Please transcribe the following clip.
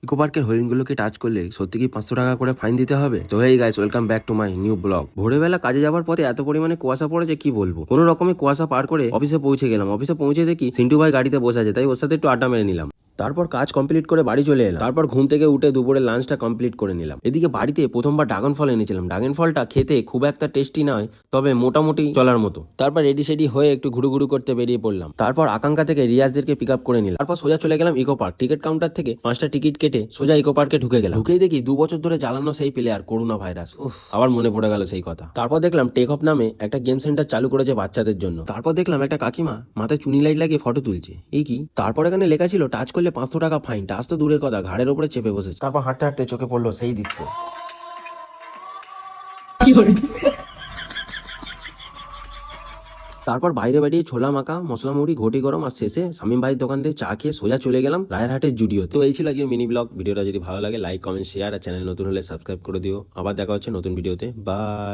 Eco পার্কের হরিণগুলোকে touch করলে সত্যি কি 500 টাকা করে ফাইন দিতে হবে? তো hey guys, welcome back to my new blog. ভোরবেলা কাজে যাওয়ার পথে এত পরিমাণে কুয়াশা পড়েছে কি বলবো। কোনো রকমে কুয়াশা পার করে অফিসে পৌঁছে গেলাম। অফিসে পৌঁছে দেখি সিন্টু ভাই গাড়িতে বসে আছে, তাই ওর সাথে একটু আড্ডা মেরে নিলাম। তারপর কাজ কমপ্লিট করে বাড়ি চলে এলাম। তারপর ঘুম থেকে উঠে দুপুরে লাঞ্চটা কমপ্লিট করে নিলাম। এদিকে বাড়িতে প্রথমবার ড্রাগন ফল এনেছিলাম। ড্রাগন ফলটা খেতে খুব একটা টেস্টি নয়, তবে মোটামুটি চলার মতো। তারপর রেডি সেডি হয়ে একটু ঘুরু করতে বেরিয়ে পড়লাম। তারপর আকাঙ্ক্ষা থেকে রিয়াজদেরকে পিক আপ করে নিলাম। তারপর সোজা চলে গেলাম ইকো পার্ক। টিকিট কাউন্টার থেকে 5টা টিকিট কেটে সোজা ইকো পার্কে ঢুকে গেলাম। ঢুকেই দেখি 2 বছর ধরে চালানো সেই প্লেয়ার করোনা ভাইরাস। আবার মনে পড়ে গেল সেই কথা। তারপর দেখলাম টেক অফ নামে একটা গেম সেন্টার চালু করেছে বাচ্চাদের জন্য। তারপর দেখলাম একটা কাকিমা মাথায় চুনি লাইট লাগিয়ে ফটো তুলছে। এই কি? তারপর এখানে লেখা ছিল টাচ করলে 500 টাকা ফাইন। টাচ তো দূরের কথা, ঘাড়ের উপরে চেপে বসেছে। তারপর হাঁটতে হাঁটতে চোখে পড়লো সেই দৃশ্য। তারপর বাইরে বেরিয়ে ছোলা মাখা, মশলা মুড়ি, ঘটি গরম আর শেষে শামীম ভাইয়ের দোকান থেকে চা খেয়ে সোজা চলে গেলাম রায়েরহাটের জুডিও। তো এই ছিল আজকে মিনি ব্লগ। ভিডিওটা যদি ভালো লাগে লাইক, কমেন্ট, শেয়ার আর চ্যানেল নতুন হলে সাবস্ক্রাইব করে দিও। আবার দেখা হচ্ছে নতুন ভিডিওতে। বাই।